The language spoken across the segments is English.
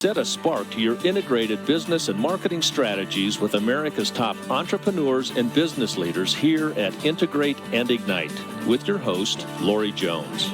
Set a spark to your integrated business and marketing strategies with America's top entrepreneurs and business leaders here at Integrate and Ignite with your host, Lori Jones.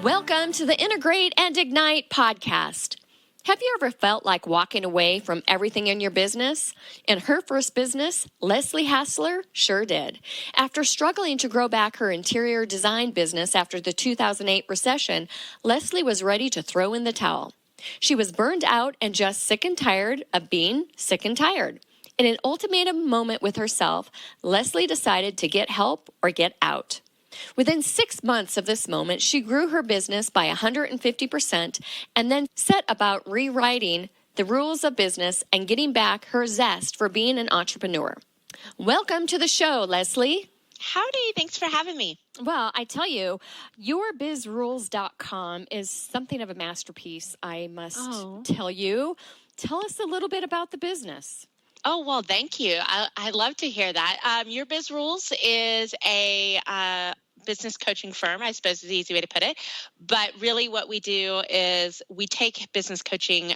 Welcome to the Integrate and Ignite podcast. Have you ever felt like walking away from everything in your business? In her first business, Leslie Hassler sure did. After struggling to grow back her interior design business after the 2008 recession, Leslie was ready to throw in the towel. She was burned out and just sick and tired of being sick and tired. In an ultimatum moment with herself, Leslie decided to get help or get out. Within 6 months of this moment, she grew her business by 150% and then set about rewriting the rules of business and getting back her zest for being an entrepreneur. Welcome to the show, Leslie. Howdy, thanks for having me. Well, I tell you, yourbizrules.com is something of a masterpiece, I must tell you. Tell us a little bit about the business. Oh, well, thank you. I love to hear that. Your Biz Rules is a business coaching firm, I suppose is the easy way to put it. But really what we do is we take business coaching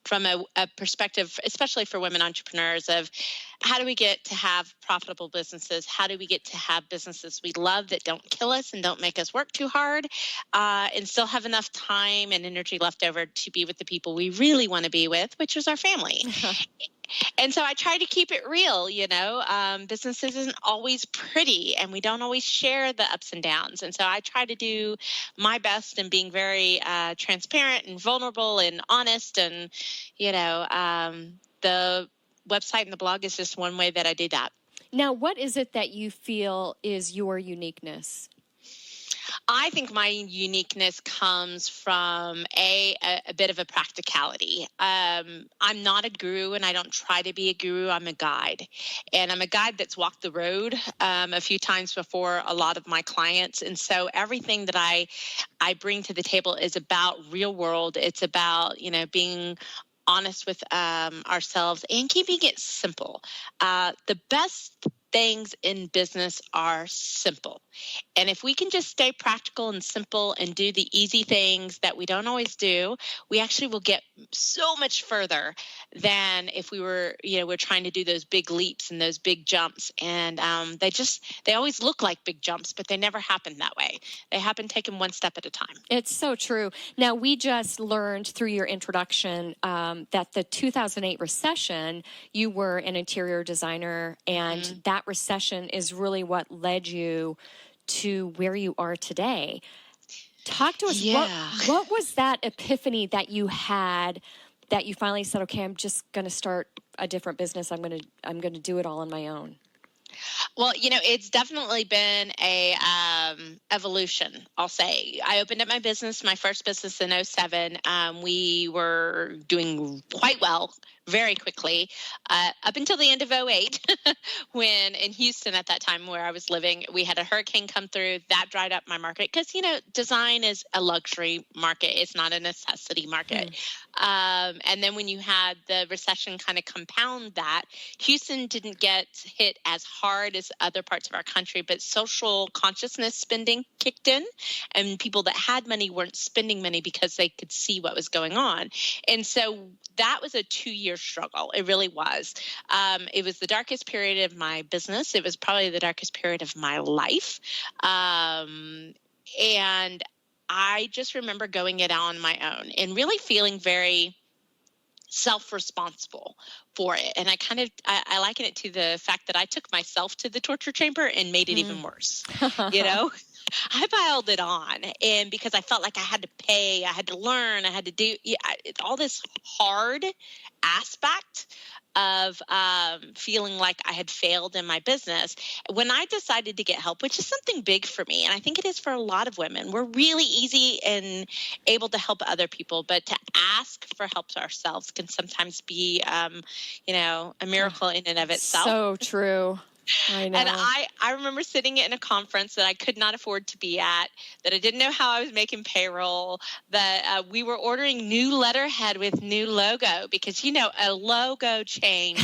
from a perspective, especially for women entrepreneurs, of how do we get to have profitable businesses? How do we get to have businesses we love that don't kill us and don't make us work too hard, and still have enough time and energy left over to be with the people we really want to be with, which is our family. And so I try to keep it real, business isn't always pretty and we don't always share the ups and downs. And so I try to do my best in being very transparent and vulnerable and honest. And, the website and the blog is just one way that I do that. Now, what is it that you feel is your uniqueness? I think my uniqueness comes from a bit of a practicality. I'm not a guru and I don't try to be a guru. I'm a guide. And I'm a guide that's walked the road a few times before a lot of my clients. And so everything that I bring to the table is about real world. It's about, being honest with ourselves and keeping it simple. The best things in business are simple. And if we can just stay practical and simple and do the easy things that we don't always do, we actually will get so much further than if we were, we're trying to do those big leaps and those big jumps. And they always look like big jumps, but they never happen that way. They happen taken one step at a time. It's so true. Now, we just learned through your introduction that the 2008 recession, you were an interior designer, and that recession is really what led you to where you are today. Talk to us. Yeah. What was that epiphany that you had that you finally said, okay, I'm just going to start a different business. I'm going to do it all on my own. Well, it's definitely been a evolution, I'll say. I opened up my first business in 2007. We were doing quite well very quickly up until the end of 2008 when in Houston at that time where I was living, we had a hurricane come through. That dried up my market because, design is a luxury market. It's not a necessity market. And then when you had the recession kind of compound that, Houston didn't get hit as hard as other parts of our country, but social consciousness spending kicked in, and people that had money weren't spending money because they could see what was going on. And so that was a 2-year struggle. It really was. It was the darkest period of my business. It was probably the darkest period of my life. And I just remember going it on my own and really feeling very self-responsible for it. And I liken it to the fact that I took myself to the torture chamber and made it even worse. I piled it on, and because I felt like I had to pay, I had to learn, I had to do all this hard aspect of feeling like I had failed in my business. When I decided to get help, which is something big for me, and I think it is for a lot of women, we're really easy and able to help other people, but to ask for help to ourselves can sometimes be, a miracle in and of itself. So true. I know. And I remember sitting in a conference that I could not afford to be at, that I didn't know how I was making payroll, that we were ordering new letterhead with new logo because, a logo change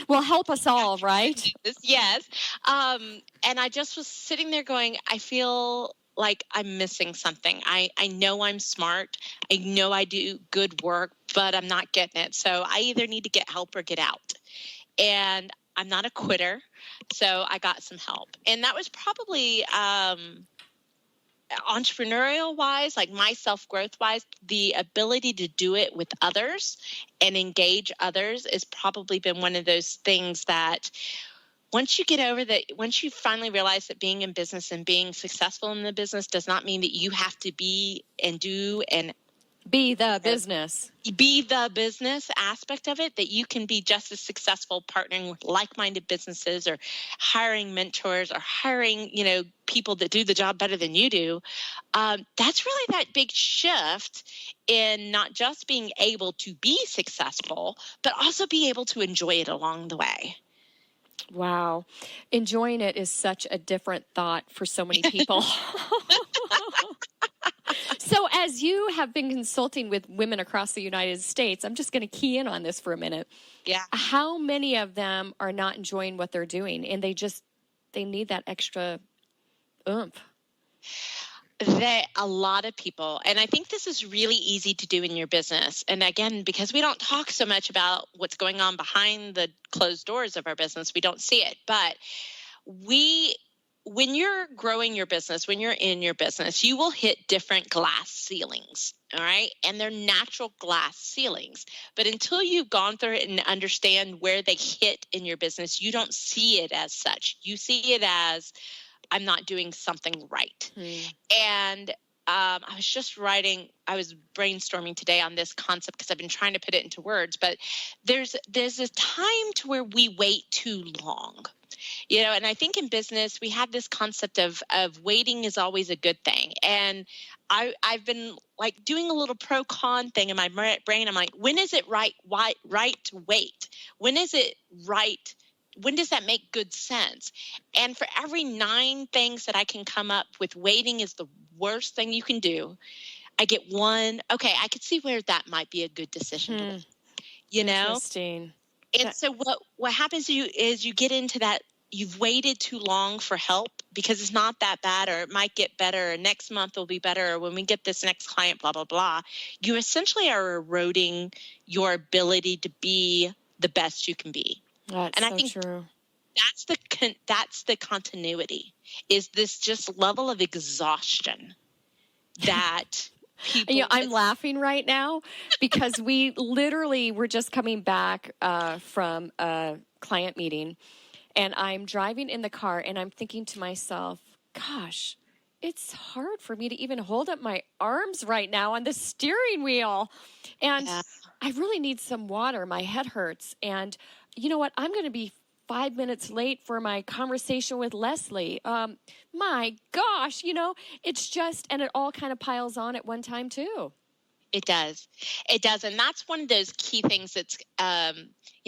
will help us all, right? Yes. And I just was sitting there going, I feel like I'm missing something. I know I'm smart. I know I do good work, but I'm not getting it. So I either need to get help or get out. And I'm not a quitter. So I got some help. And that was probably entrepreneurial wise, like my self-growth wise, the ability to do it with others and engage others has probably been one of those things that once you get over that, once you finally realize that being in business and being successful in the business does not mean that you have to be and do and Be the business. be the business aspect of it, that you can be just as successful partnering with like-minded businesses or hiring mentors or hiring, people that do the job better than you do. That's really that big shift in not just being able to be successful, but also be able to enjoy it along the way. Wow. Enjoying it is such a different thought for so many people. So as you have been consulting with women across the United States, I'm just going to key in on this for a minute. Yeah. How many of them are not enjoying what they're doing and they need that extra oomph? A lot of people, and I think this is really easy to do in your business. And again, because we don't talk so much about what's going on behind the closed doors of our business, we don't see it. But when you're growing your business, when you're in your business, you will hit different glass ceilings, all right? And they're natural glass ceilings. But until you've gone through it and understand where they hit in your business, you don't see it as such. You see it as, I'm not doing something right. And I was brainstorming today on this concept because I've been trying to put it into words, but there's a time to where we wait too long. And I think in business, we have this concept of waiting is always a good thing. And I've been like doing a little pro-con thing in my brain. I'm like, when is it right to wait? When is it right? When does that make good sense? And for every 9 things that I can come up with, waiting is the worst thing you can do. I get one. Okay, I could see where that might be a good decision to wait. Interesting. And so what happens to you is you get into that. You've waited too long for help because it's not that bad, or it might get better, or next month will be better, or when we get this next client, blah, blah, blah. You essentially are eroding your ability to be the best you can be. That's and I so think true. That's the continuity, is this just level of exhaustion that people... I'm laughing right now because we literally were just coming back from a client meeting. And I'm driving in the car and I'm thinking to myself, gosh, it's hard for me to even hold up my arms right now on the steering wheel. And I really need some water. My head hurts. And you know what? I'm going to be 5 minutes late for my conversation with Leslie. My gosh, it's just, and it all kind of piles on at one time too. It does. And that's one of those key things that's, I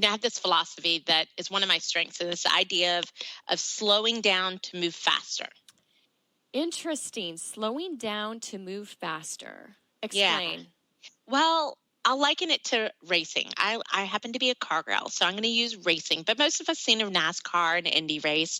have this philosophy that is one of my strengths, and this idea of slowing down to move faster. Interesting. Slowing down to move faster. Explain. Yeah. Well, I'll liken it to racing. I happen to be a car girl, so I'm going to use racing. But most of us seen a NASCAR and Indy race.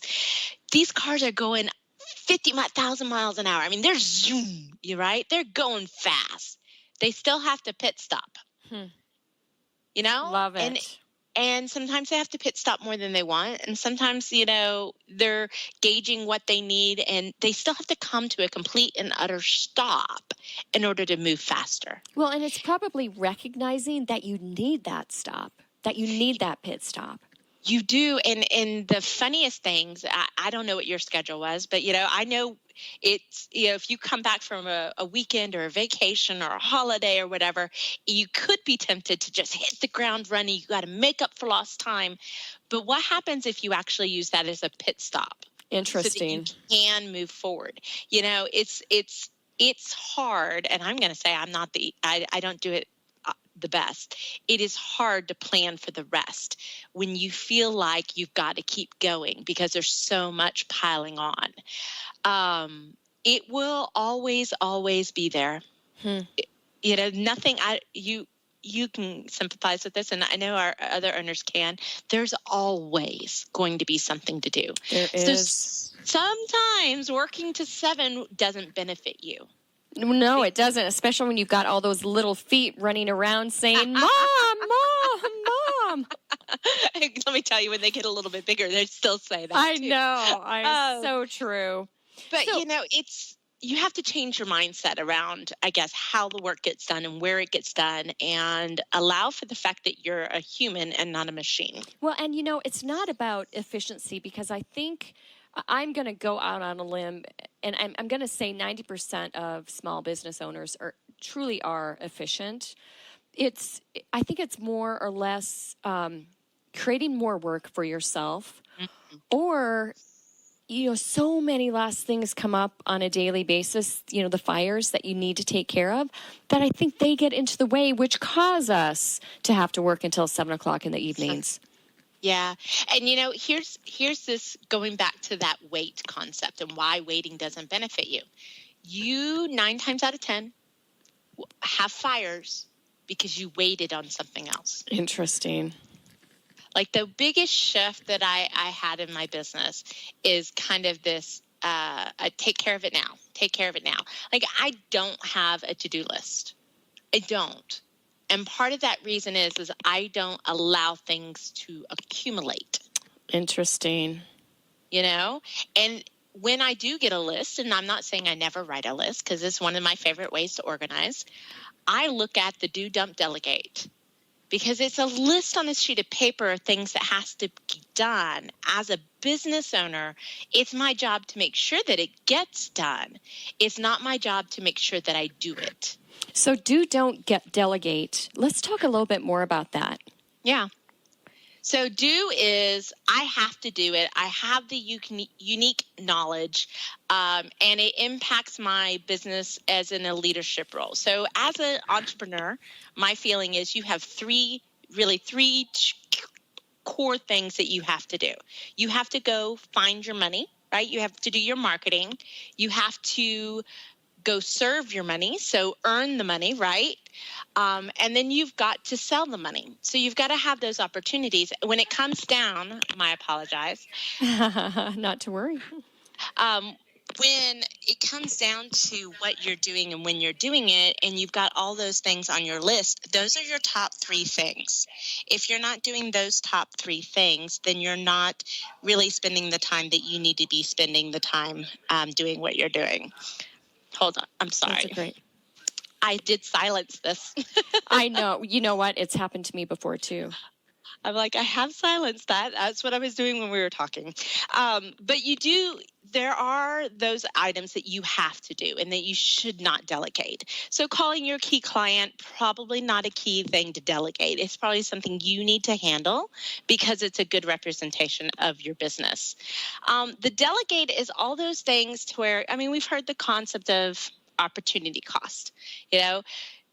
These cars are going 50,000 miles an hour. I mean, they're zoom, right? They're going fast. They still have to pit stop. Love it. And sometimes they have to pit stop more than they want. And sometimes, they're gauging what they need, and they still have to come to a complete and utter stop in order to move faster. Well, and it's probably recognizing that you need that stop, that you need that pit stop. You do. And the funniest things, I don't know what your schedule was, but, I know it's, if you come back from a weekend or a vacation or a holiday or whatever, you could be tempted to just hit the ground running. You got to make up for lost time. But what happens if you actually use that as a pit stop? Interesting. So that you can move forward. It's hard. And I'm going to say I don't do it the best. It is hard to plan for the rest when you feel like you've got to keep going because there's so much piling on. It will always be there. you can sympathize with this, and I know our other owners can. There's always going to be something to do. There is. So sometimes working to 7 doesn't benefit you. No, it doesn't, especially when you've got all those little feet running around saying, Mom, Mom, Mom. Let me tell you, when they get a little bit bigger, they still say that. I too. know. So true. But, you have to change your mindset around, I guess, how the work gets done and where it gets done, and allow for the fact that you're a human and not a machine. Well, and it's not about efficiency, because I think I'm going to go out on a limb, and I'm going to say 90% of small business owners truly are efficient. I think it's more or less creating more work for yourself, or so many last things come up on a daily basis, the fires that you need to take care of, that I think they get into the way, which cause us to have to work until 7 o'clock in the evenings. Yeah. And, here's this, going back to that wait concept and why waiting doesn't benefit you. You, 9 times out of 10, have fires because you waited on something else. Interesting. Like, the biggest shift that I had in my business is kind of this, take care of it now. Take care of it now. Like, I don't have a to-do list. I don't. And part of that reason is I don't allow things to accumulate. Interesting. And when I do get a list, and I'm not saying I never write a list, because it's one of my favorite ways to organize, I look at the do, dump, delegate. Because it's a list on a sheet of paper of things that has to be done. As a business owner, it's my job to make sure that it gets done. It's not my job to make sure that I do it. So delegate. Let's talk a little bit more about that. Yeah. So do is, I have to do it. I have the unique knowledge, and it impacts my business as in a leadership role. So as an entrepreneur, my feeling is you have three core things that you have to do. You have to go find your money, right? You have to do your marketing. You have to go serve your money, so earn the money, right? And then you've got to sell the money. So you've got to have those opportunities. When it comes down, I apologize. Not to worry. When it comes down to what you're doing and when you're doing it, and you've got all those things on your list, those are your top 3 things. If you're not doing those top 3 things, then you're not really spending the time that you need to be spending the time doing what you're doing. Hold on. I'm sorry. That's great. I did silence this. I know. You know what? It's happened to me before, too. I'm like, I have silenced that. That's what I was doing when we were talking. But there are those items that you have to do and that you should not delegate. So calling your key client, probably not a key thing to delegate. It's probably something you need to handle because it's a good representation of your business. The delegate is all those things to where, we've heard the concept of opportunity cost.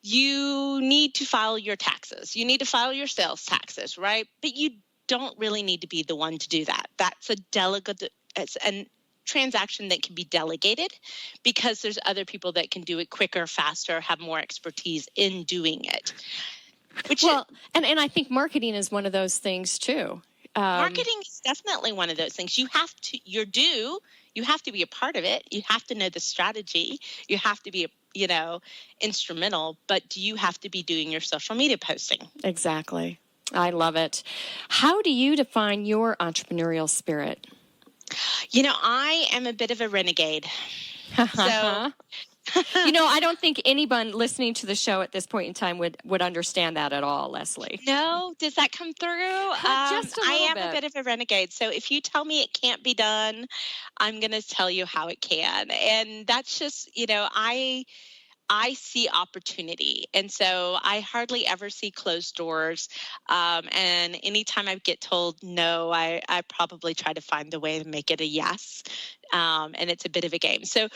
You need to file your taxes. You need to file your sales taxes, right? But you don't really need to be the one to do that. That's it's a transaction that can be delegated because there's other people that can do it quicker, faster, have more expertise in doing it. And I think marketing is one of those things too. Marketing is definitely one of those things. You have to be a part of it. You have to know the strategy. You have to be instrumental, but do you have to be doing your social media posting? Exactly. I love it. How do you define your entrepreneurial spirit? I am a bit of a renegade. So I don't think anyone listening to the show at this point in time would understand that at all, Leslie. No? Does that come through? Just a little bit. I am a bit of a renegade. So if you tell me it can't be done, I'm going to tell you how it can. And that's just, I see opportunity. And so I hardly ever see closed doors. And anytime I get told no, I probably try to find the way to make it a yes. And it's a bit of a game. So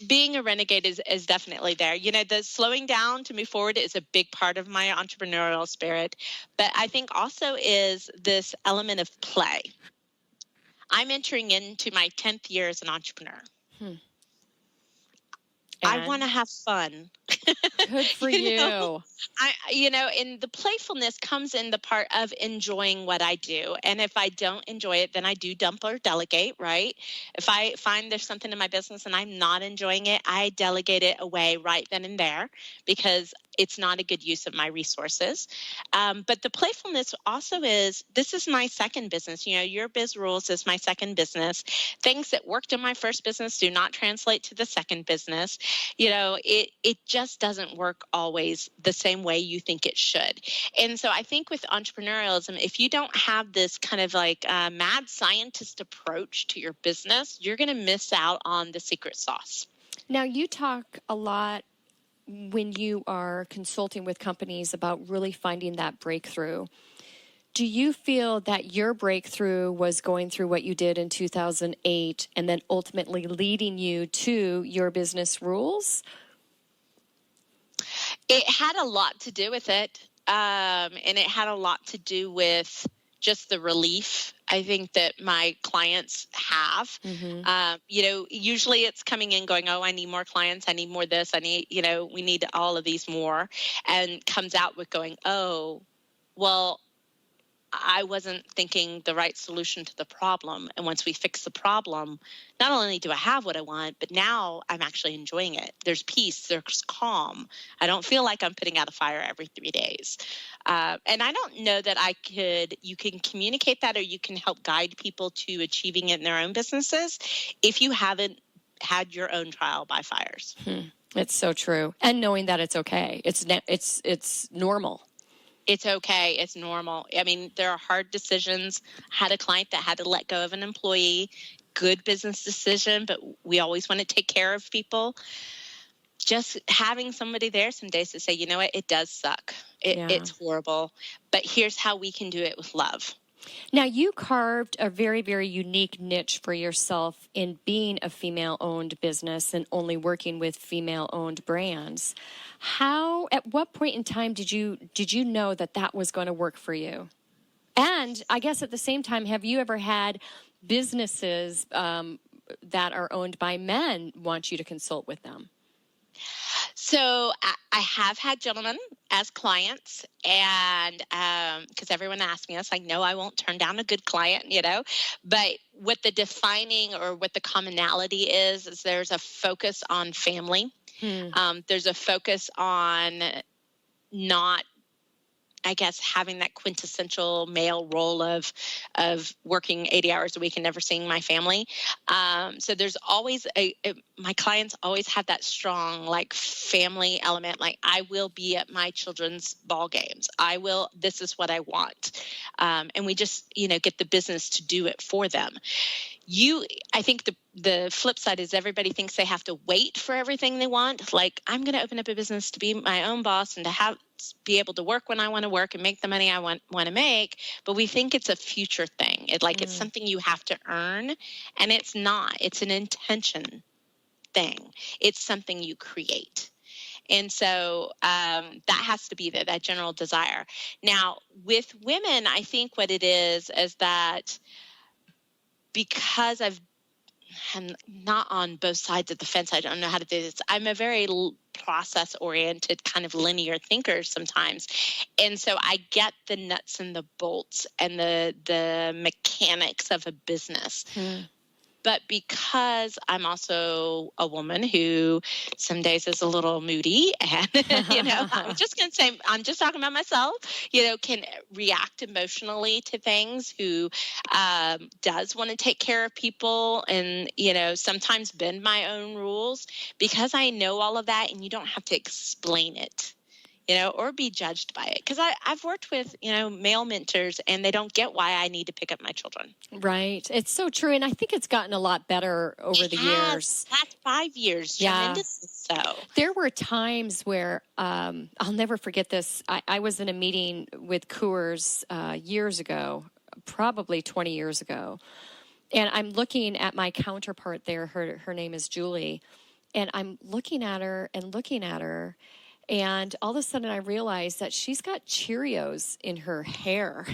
being a renegade is definitely there. The slowing down to move forward is a big part of my entrepreneurial spirit. But I think also is this element of play. I'm entering into my 10th year as an entrepreneur. I want to have fun. Good for you. And the playfulness comes in the part of enjoying what I do. And if I don't enjoy it, then I do dump or delegate, right? If I find there's something in my business and I'm not enjoying it, I delegate it away right then and there because it's not a good use of my resources. But the playfulness also is, this is my second business. Your Biz Rules is my second business. Things that worked in my first business do not translate to the second business. It just doesn't work always the same way you think it should. And so I think with entrepreneurialism, if you don't have this kind of like mad scientist approach to your business, you're going to miss out on the secret sauce. Now, you talk a lot when you are consulting with companies about really finding that breakthrough. Do you feel that your breakthrough was going through what you did in 2008 and then ultimately leading you to your business rules? It had a lot to do with it. And it had a lot to do with just the relief I think that my clients have. Mm-hmm. Usually it's coming in going, oh, I need more clients. I need more this. We need all of these more, and comes out with going, oh, well, I wasn't thinking the right solution to the problem. And once we fix the problem, not only do I have what I want, but now I'm actually enjoying it. There's peace, there's calm. I don't feel like I'm putting out a fire every 3 days. And I don't know that you can communicate that, or you can help guide people to achieving it in their own businesses if you haven't had your own trial by fires. It's so true. And knowing that it's okay. It's normal. It's okay. It's normal. I mean, there are hard decisions. I had a client that had to let go of an employee. Good business decision, but we always want to take care of people. Just having somebody there some days to say, you know what, it does suck. It's horrible, but here's how we can do it with love. Now, you carved a very, very unique niche for yourself in being a female-owned business and only working with female-owned brands. At what point in time did you know that was going to work for you? And I guess at the same time, have you ever had businesses that are owned by men want you to consult with them? So I have had gentlemen as clients, and because everyone asks me, I was like, no, I won't turn down a good client, But what the defining or what the commonality is there's a focus on family. There's a focus on not, I guess, having that quintessential male role of working 80 hours a week and never seeing my family. So there's always my clients always have that strong like family element. Like, I will be at my children's ball games. This is what I want. And we just, get the business to do it for them. I think the flip side is everybody thinks they have to wait for everything they want. Like, I'm going to open up a business to be my own boss and to be able to work when I want to work and make the money I want to make. But we think it's a future thing. It's something you have to earn, and it's not. It's an intention thing. It's something you create. And so that has to be that general desire. Now, with women, I think what it is that because I'm not on both sides of the fence, I don't know how to do this. I'm a very process-oriented kind of linear thinker sometimes. And so I get the nuts and the bolts and the mechanics of a business. But because I'm also a woman who some days is a little moody and, I'm just going to say, I'm just talking about myself, can react emotionally to things, who does want to take care of people and, sometimes bend my own rules, because I know all of that, and you don't have to explain it. Or be judged by it. Because I've worked with, male mentors, and they don't get why I need to pick up my children. Right. It's so true. And I think it's gotten a lot better over the years. Past 5 years, tremendously so. There were times where, I'll never forget this. I was in a meeting with Coors years ago, probably 20 years ago. And I'm looking at my counterpart there. Her name is Julie. And I'm looking at her. And all of a sudden I realized that she's got Cheerios in her hair.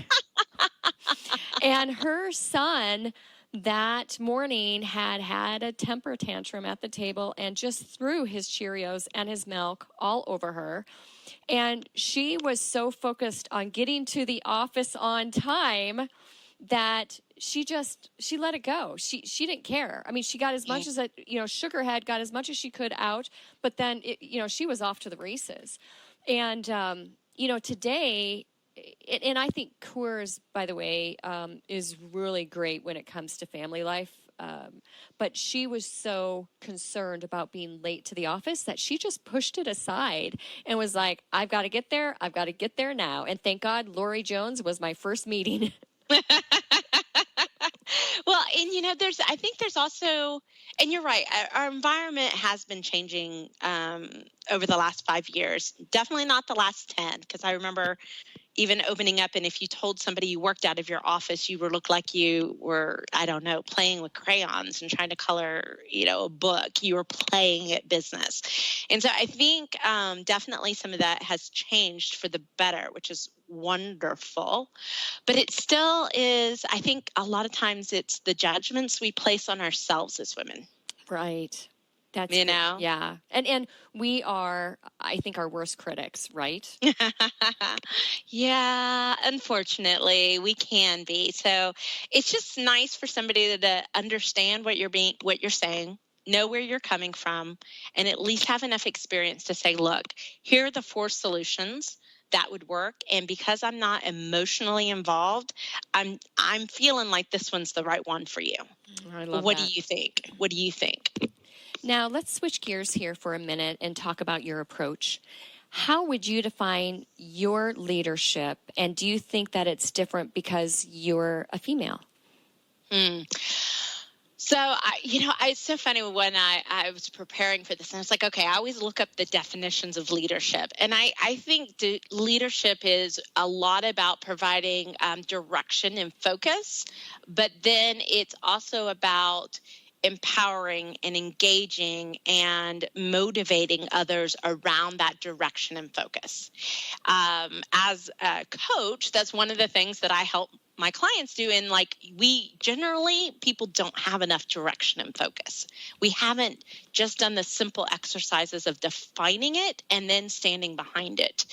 And her son that morning had a temper tantrum at the table and just threw his Cheerios and his milk all over her. And she was so focused on getting to the office on time that she let it go. She didn't care. I mean, she got as much as shook her head, got as much as she could out, but then she was off to the races. And today, and I think Coors, by the way, is really great when it comes to family life. But she was so concerned about being late to the office that she just pushed it aside and was like, I've got to get there. I've got to get there now. And thank God Lori Jones was my first meeting. Well, and I think there's also, and you're right, our environment has been changing over the last 5 years. Definitely not the last 10, because I remember even opening up, and if you told somebody you worked out of your office, you looked like you were, I don't know, playing with crayons and trying to color, a book. You were playing at business. And so I think definitely some of that has changed for the better, which is wonderful. But it still is, I think a lot of times it's the judgments we place on ourselves as women. Right. That's yeah. And we are, I think, our worst critics, right? Yeah, unfortunately, we can be. So it's just nice for somebody to understand what you're saying, know where you're coming from, and at least have enough experience to say, look, here are the 4 solutions that would work. And because I'm not emotionally involved, I'm feeling like this one's the right one for you. I love What that. do you think? What do you think? Now, let's switch gears here for a minute and talk about your approach. How would you define your leadership, and do you think that it's different because you're a female? So, it's so funny when I was preparing for this, and I was like, okay, I always look up the definitions of leadership. And I think leadership is a lot about providing direction and focus, but then it's also about empowering and engaging and motivating others around that direction and focus. As a coach, that's one of the things that I help my clients do. And people don't have enough direction and focus. We haven't just done the simple exercises of defining it and then standing behind it.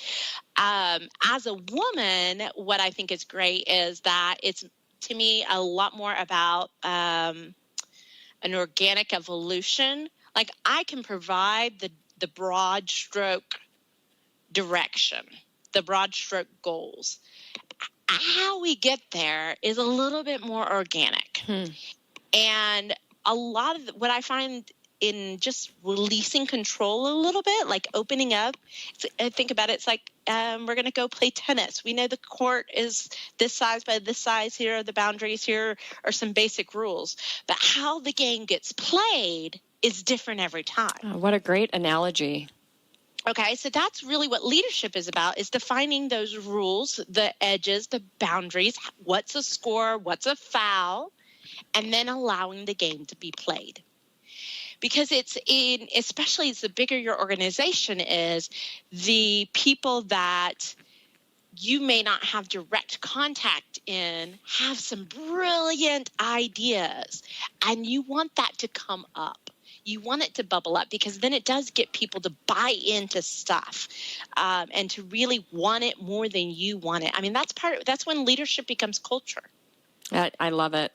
As a woman, what I think is great is that it's, to me, a lot more about an organic evolution. Like, I can provide the broad stroke direction, the broad stroke goals. How we get there is a little bit more organic. And a lot of what I find in just releasing control a little bit, like opening up, think about it, it's like we're going to go play tennis. We know the court is this size by this size. Here are the boundaries. Here are some basic rules. But how the game gets played is different every time. Oh, what a great analogy. Okay, so that's really what leadership is about, is defining those rules, the edges, the boundaries, what's a score, what's a foul, and then allowing the game to be played. Because especially as the bigger your organization is, the people that you may not have direct contact in have some brilliant ideas, and you want that to come up. You want it to bubble up, because then it does get people to buy into stuff and to really want it more than you want it. I mean, that's when leadership becomes culture. I love it.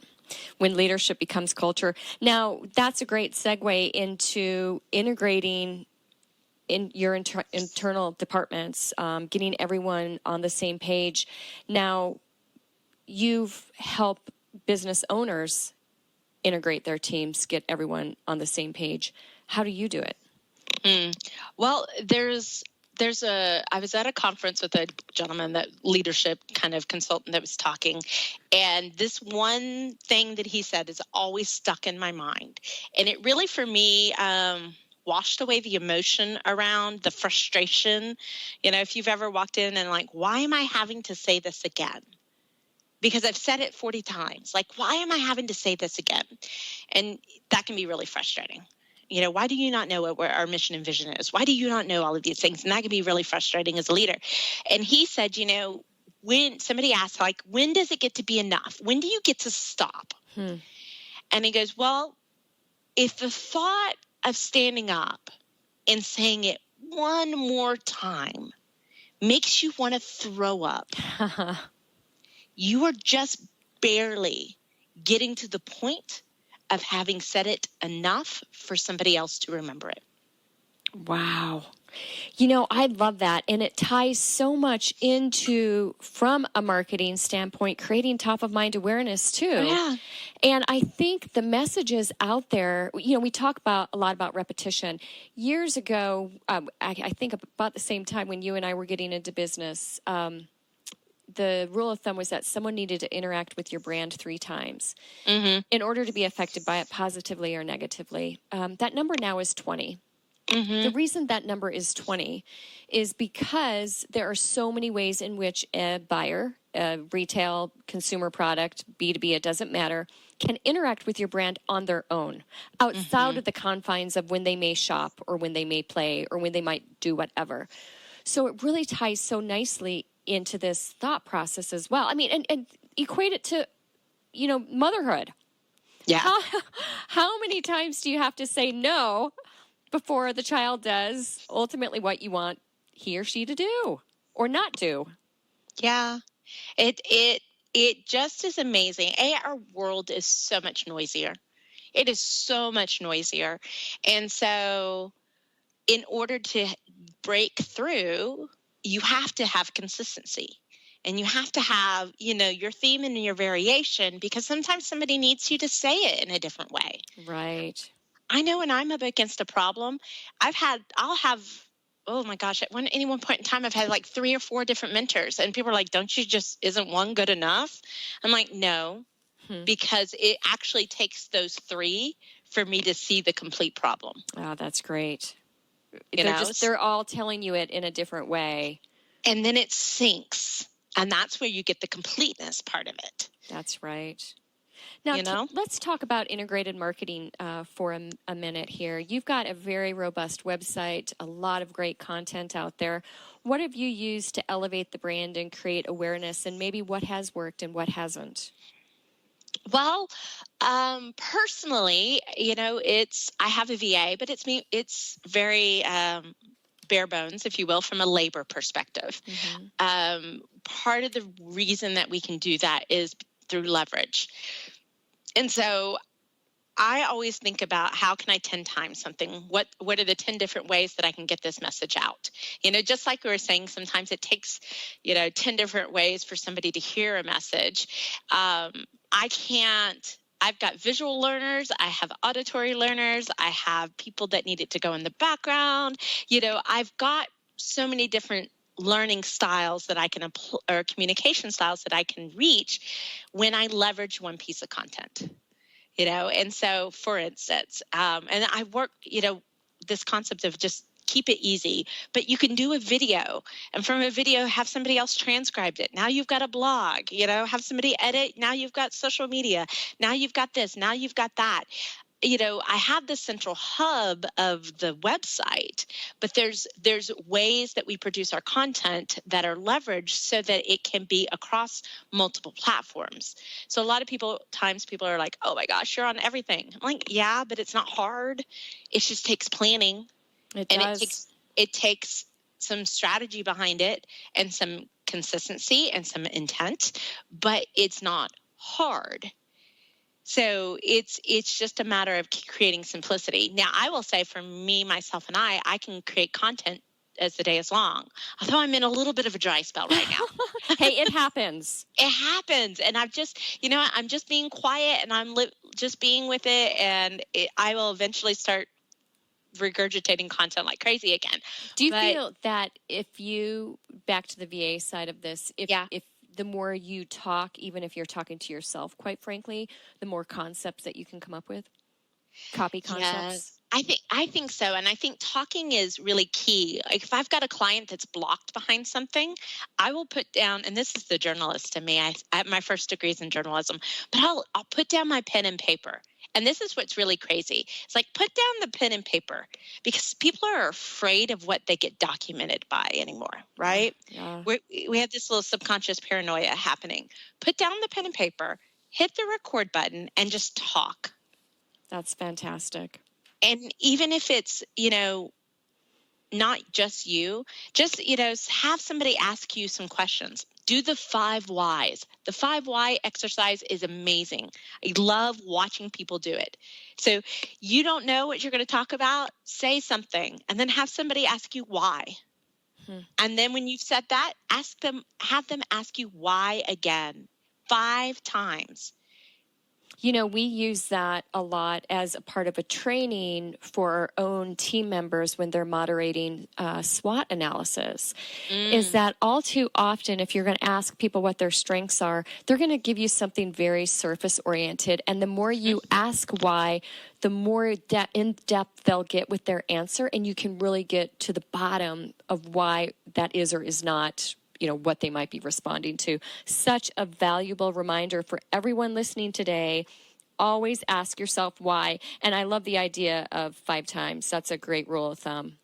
When leadership becomes culture. Now, that's a great segue into integrating in your internal departments, getting everyone on the same page. Now, you've helped business owners integrate their teams, get everyone on the same page. How do you do it? Well, I was at a conference with a gentleman, that leadership kind of consultant, that was talking. And this one thing that he said is always stuck in my mind. And it really, for me, washed away the emotion around the frustration. If you've ever walked in and like, why am I having to say this again? Because I've said it 40 times. Like, why am I having to say this again? And that can be really frustrating. Why do you not know what our mission and vision is? Why do you not know all of these things? And that can be really frustrating as a leader. And he said, when somebody asked, like, when does it get to be enough? When do you get to stop? And he goes, well, if the thought of standing up and saying it one more time makes you want to throw up, you are just barely getting to the point of having said it enough for somebody else to remember it. Wow. I love that. And it ties so much into, from a marketing standpoint, creating top of mind awareness too. Oh, yeah. And I think the messages out there, we talk a lot about repetition. Years ago, I think about the same time when you and I were getting into business, the rule of thumb was that someone needed to interact with your brand 3 times in order to be affected by it positively or negatively. That number now is 20. The reason that number is 20 is because there are so many ways in which a buyer, a retail, consumer product, B2B, it doesn't matter, can interact with your brand on their own, outside of the confines of when they may shop or when they may play or when they might do whatever. So it really ties so nicely into this thought process as well. I mean, and equate it to, motherhood. Yeah. How many times do you have to say no before the child does ultimately what you want he or she to do or not do? Yeah. It just is amazing. Our world is so much noisier. It is so much noisier. And so in order to break through, you have to have consistency. And you have to have, your theme and your variation, because sometimes somebody needs you to say it in a different way. Right. I know when I'm up against a problem, oh my gosh, at any one point in time, I've had like 3 or 4 different mentors, and people are like, isn't one good enough? I'm like, no, because it actually takes those 3 for me to see the complete problem. Oh, that's great. You know? They're all telling you it in a different way. And then it sinks. And that's where you get the completeness part of it. That's right. Now, let's talk about integrated marketing for a minute here. You've got a very robust website, a lot of great content out there. What have you used to elevate the brand and create awareness, and maybe what has worked and what hasn't? Well, personally, I have a VA, but it's very bare bones, if you will, from a labor perspective. Part of the reason that we can do that is through leverage. And so I always think about, how can I 10 times something? What are the 10 different ways that I can get this message out? Just like we were saying, sometimes it takes, 10 different ways for somebody to hear a message. I've got visual learners, I have auditory learners, I have people that need it to go in the background. I've got so many different learning styles that I can or communication styles that I can reach when I leverage one piece of content. And so, for instance, and I work, this concept of just keep it easy, but you can do a video, and from a video, have somebody else transcribed it. Now you've got a blog, have somebody edit. Now you've got social media. Now you've got this. Now you've got that. I have the central hub of the website, but there's ways that we produce our content that are leveraged so that it can be across multiple platforms. So a lot of times people are like, oh my gosh, you're on everything. I'm like, yeah, but it's not hard. It just takes planning. It takes some strategy behind it and some consistency and some intent, but it's not hard. So it's just a matter of creating simplicity. Now, I will say for me, myself, and I can create content as the day is long, although I'm in a little bit of a dry spell right now. Hey, it happens. It happens. And I'm just being quiet, and I'm just being with it. And I will eventually start regurgitating content like crazy again. Do you feel that back to the VA side of this, if the more you talk, even if you're talking to yourself, quite frankly, the more concepts that you can come up with? Copy concepts? Yes, I think so. And I think talking is really key. Like if I've got a client that's blocked behind something, I will put down, and this is the journalist in me. My first degree is in journalism, but I'll put down my pen and paper. And this is what's really crazy. It's like, put down the pen and paper, because people are afraid of what they get documented by anymore, right? Yeah. We have this little subconscious paranoia happening. Put down the pen and paper, hit the record button, and just talk. That's fantastic. And even if it's, not just you, just, have somebody ask you some questions. Do the 5 whys. The 5 why exercise is amazing. I love watching people do it. So you don't know what you're going to talk about, say something, and then have somebody ask you why. And then when you've said that, have them ask you why again, 5 times. We use that a lot as a part of a training for our own team members when they're moderating SWOT analysis. Is that all too often, if you're going to ask people what their strengths are, they're going to give you something very surface oriented. And the more you ask why, the more in depth they'll get with their answer. And you can really get to the bottom of why that is or is not what they might be responding to. Such a valuable reminder for everyone listening today. Always ask yourself why. And I love the idea of 5 times. That's a great rule of thumb.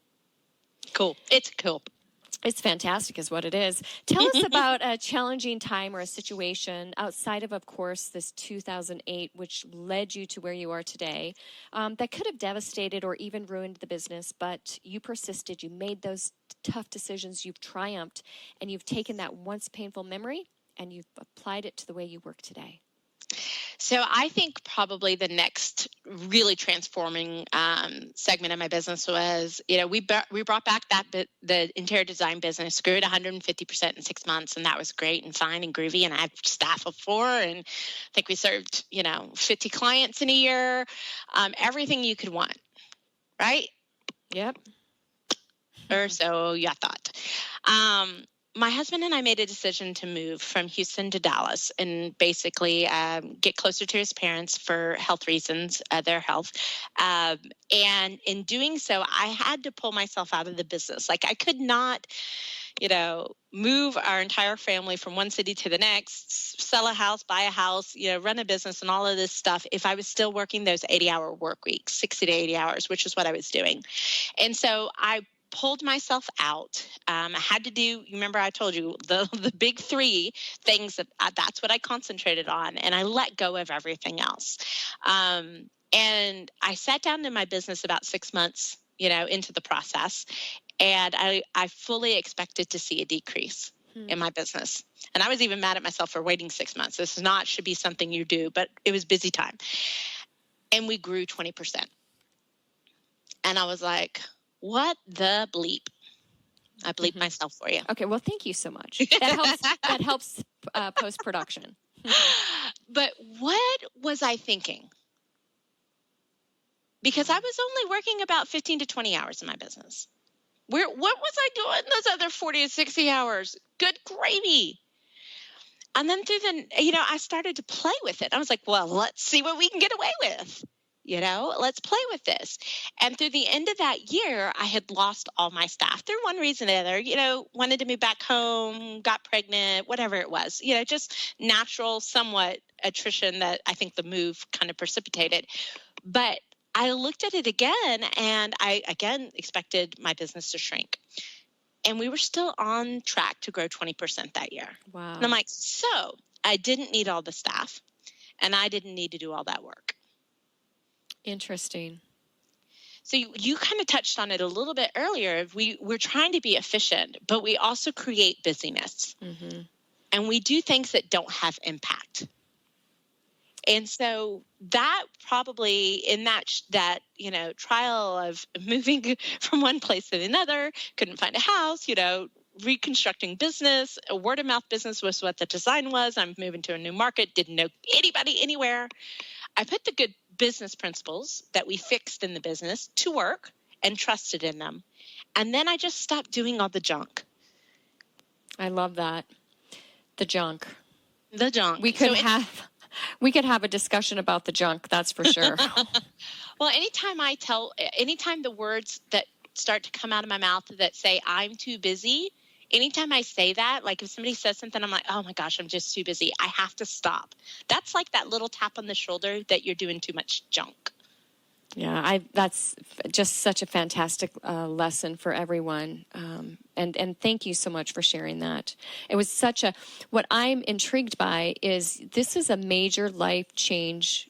Cool. It's cool. It's fantastic is what it is. Tell us about a challenging time or a situation outside of course, this 2008, which led you to where you are today, that could have devastated or even ruined the business, but you persisted, you made those tough decisions, you've triumphed, and you've taken that once painful memory and you've applied it to the way you work today. So I think probably the next really transforming segment of my business was, we brought back the interior design business, grew it 150% in 6 months, and that was great and fine and groovy. And I had staff of 4, and I think we served 50 clients in a year, everything you could want, right? Yep. Or so you thought. My husband and I made a decision to move from Houston to Dallas and basically get closer to his parents for health reasons, their health. And in doing so, I had to pull myself out of the business. Like I could not, move our entire family from one city to the next, sell a house, buy a house, run a business and all of this stuff if I was still working those 80-hour work weeks, 60 to 80 hours, which is what I was doing. And so I pulled myself out. I had to do, remember I told you, the big 3 things that's what I concentrated on, and I let go of everything else. And I sat down in my business about 6 months, into the process, and I fully expected to see a decrease in my business. And I was even mad at myself for waiting 6 months. This should be something you do, but it was busy time. And we grew 20%. And I was like, what the bleep? I bleeped myself for you. Okay, well, thank you so much. That helps post-production. But what was I thinking? Because I was only working about 15 to 20 hours in my business. What was I doing those other 40 to 60 hours? Good gravy. And then I started to play with it. I was like, well, let's see what we can get away with. Let's play with this. And through the end of that year, I had lost all my staff through one reason or another, wanted to move back home, got pregnant, whatever it was, just natural, somewhat attrition that I think the move kind of precipitated. But I looked at it again, and I again expected my business to shrink. And we were still on track to grow 20% that year. Wow. And I'm like, so I didn't need all the staff, and I didn't need to do all that work. Interesting. So you kind of touched on it a little bit earlier. We're trying to be efficient, but we also create busyness. Mm-hmm. And we do things that don't have impact. And so that probably in that trial of moving from one place to another, couldn't find a house, reconstructing business, a word of mouth business was what the design was. I'm moving to a new market, didn't know anybody anywhere. I put the good business principles that we fixed in the business to work and trusted in them. And then I just stopped doing all the junk. I love that. The junk. The junk. We could have a discussion about the junk, that's for sure. Well, anytime the words that start to come out of my mouth that say I'm too busy, anytime I say that, like if somebody says something, I'm like, oh my gosh, I'm just too busy. I have to stop. That's like that little tap on the shoulder that you're doing too much junk. Yeah, that's just such a fantastic lesson for everyone. And thank you so much for sharing that. It was what I'm intrigued by is this is a major life change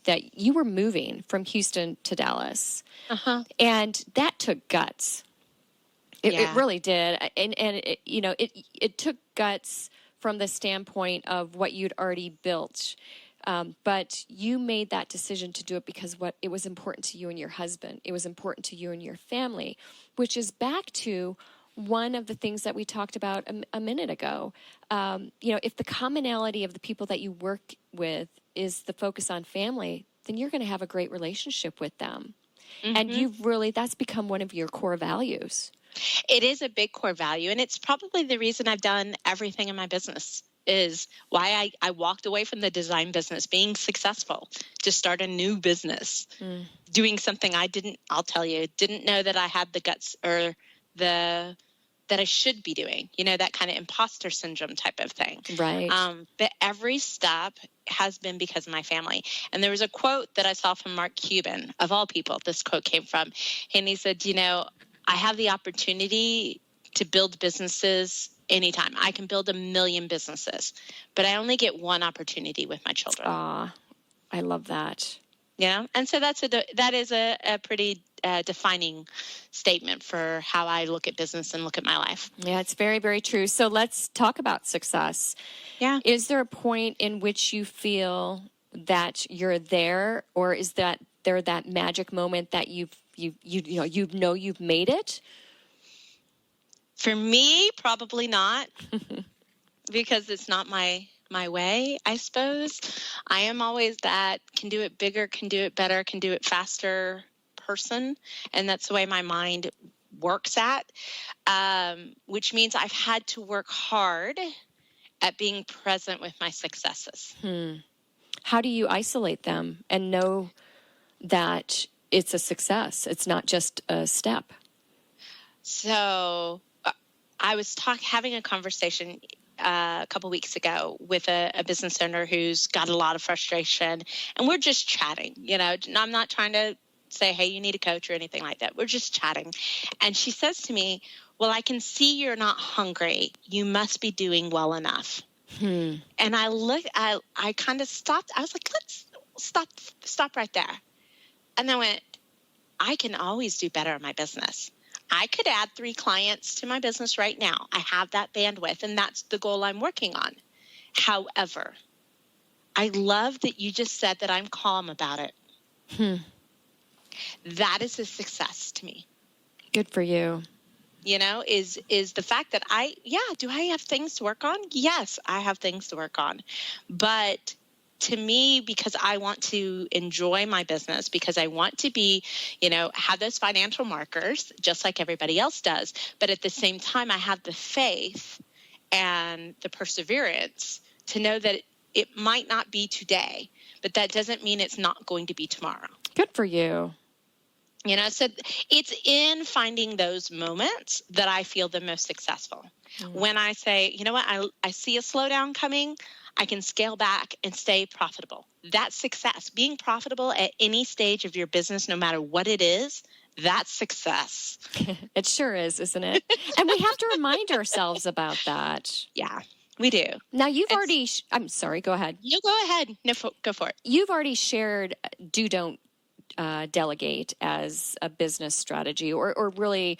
that you were moving from Houston to Dallas. Uh-huh. And that took guts. It really did. And it took guts from the standpoint of what you'd already built. But you made that decision to do it because it was important to you and your husband. It was important to you and your family, which is back to one of the things that we talked about a minute ago. If the commonality of the people that you work with is the focus on family, then you're going to have a great relationship with them. Mm-hmm. And that's become one of your core values. It is a big core value, and it's probably the reason I've done everything in my business, is why I walked away from the design business, being successful, to start a new business, doing something I'll tell you, didn't know that I had the guts or that I should be doing, that kind of imposter syndrome type of thing. Right. But every step has been because of my family. And there was a quote that I saw from Mark Cuban, of all people, this quote came from, and he said, I have the opportunity to build businesses anytime. I can build 1 million businesses, but I only get one opportunity with my children. I love that. Yeah. And so that is a pretty defining statement for how I look at business and look at my life. Yeah, it's very, very true. So let's talk about success. Yeah. Is there a point in which you feel that you're there, or is that magic moment that you've made it? For me, probably not, because it's not my way, I suppose. I am always that can do it bigger, can do it better, can do it faster person. And that's the way my mind works at, which means I've had to work hard at being present with my successes. How do you isolate them and know that it's a success? It's not just a step. So I was having a conversation a couple weeks ago with a business owner who's got a lot of frustration, and we're just chatting. I'm not trying to say, hey, you need a coach or anything like that. We're just chatting. And she says to me, well, I can see you're not hungry. You must be doing well enough. And I kind of stopped. I was like, let's stop right there. And I went, I can always do better in my business. I could add 3 clients to my business right now. I have that bandwidth, and that's the goal I'm working on. However, I love that you just said that I'm calm about it. That is a success to me. Good for you. Is the fact that do I have things to work on? Yes, I have things to work on. But to me, because I want to enjoy my business, because I want to be, have those financial markers just like everybody else does. But at the same time, I have the faith and the perseverance to know that it might not be today, but that doesn't mean it's not going to be tomorrow. Good for you. So it's in finding those moments that I feel the most successful. When I say, you know what, I see a slowdown coming, I can scale back and stay profitable. That's success. Being profitable at any stage of your business, no matter what it is, that's success. It sure is, isn't it? And we have to remind ourselves about that. Yeah, we do. Now, I'm sorry, go ahead. You go ahead. No, go for it. You've already shared don't delegate as a business strategy, or really,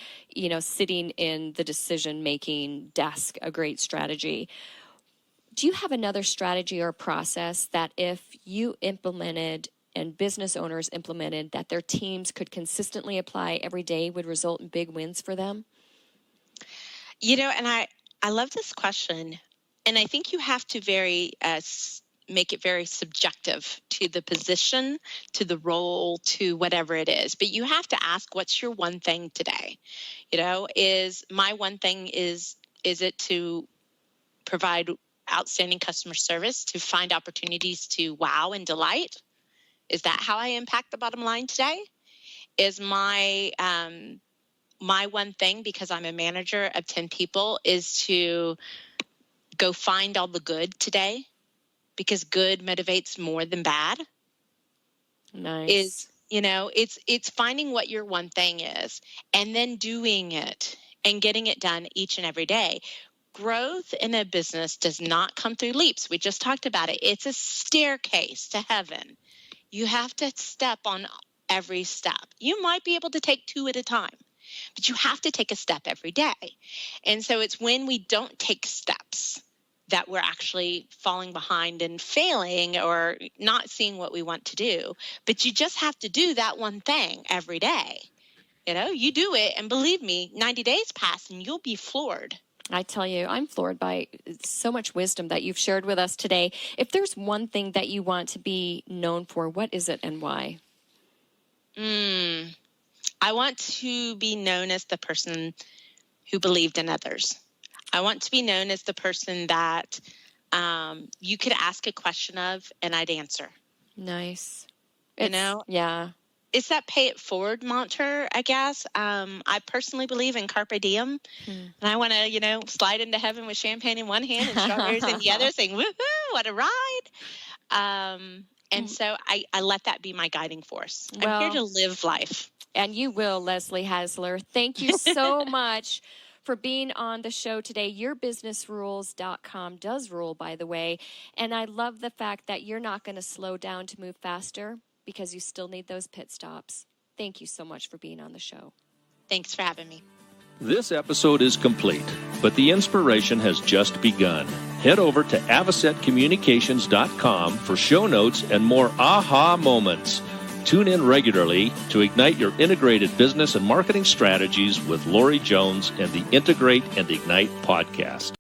sitting in the decision-making desk, a great strategy. Do you have another strategy or process that if you implemented and business owners implemented, that their teams could consistently apply every day would result in big wins for them? And I love this question. And I think you have to make it very subjective to the position, to the role, to whatever it is. But you have to ask, what's your one thing today? Is my one thing, is it to provide outstanding customer service, to find opportunities to wow and delight? Is that how I impact the bottom line today? Is my one thing, because I'm a manager of 10 people, is to go find all the good today, because good motivates more than bad? Nice. It's finding what your one thing is and then doing it and getting it done each and every day. Growth in a business does not come through leaps. We just talked about it. It's a staircase to heaven. You have to step on every step. You might be able to take 2 at a time, but you have to take a step every day. And so it's when we don't take steps that we're actually falling behind and failing or not seeing what we want to do. But you just have to do that one thing every day. You do it, and believe me, 90 days pass and you'll be floored. I tell you, I'm floored by so much wisdom that you've shared with us today. If there's one thing that you want to be known for, what is it and why? I want to be known as the person who believed in others. I want to be known as the person that you could ask a question of and I'd answer. Nice. Yeah. It's that pay it forward mantra, I guess. I personally believe in carpe diem. And I want to, slide into heaven with champagne in one hand and strawberries in the other, saying, woohoo, what a ride. And so I let that be my guiding force. I'm here to live life. And you will, Leslie Hasler. Thank you so much for being on the show today. Yourbusinessrules.com does rule, by the way. And I love the fact that you're not going to slow down to move faster because you still need those pit stops. Thank you so much for being on the show. Thanks for having me. This episode is complete, but the inspiration has just begun. Head over to avocetcommunications.com for show notes and more aha moments. Tune in regularly to ignite your integrated business and marketing strategies with Lori Jones and the Integrate and Ignite podcast.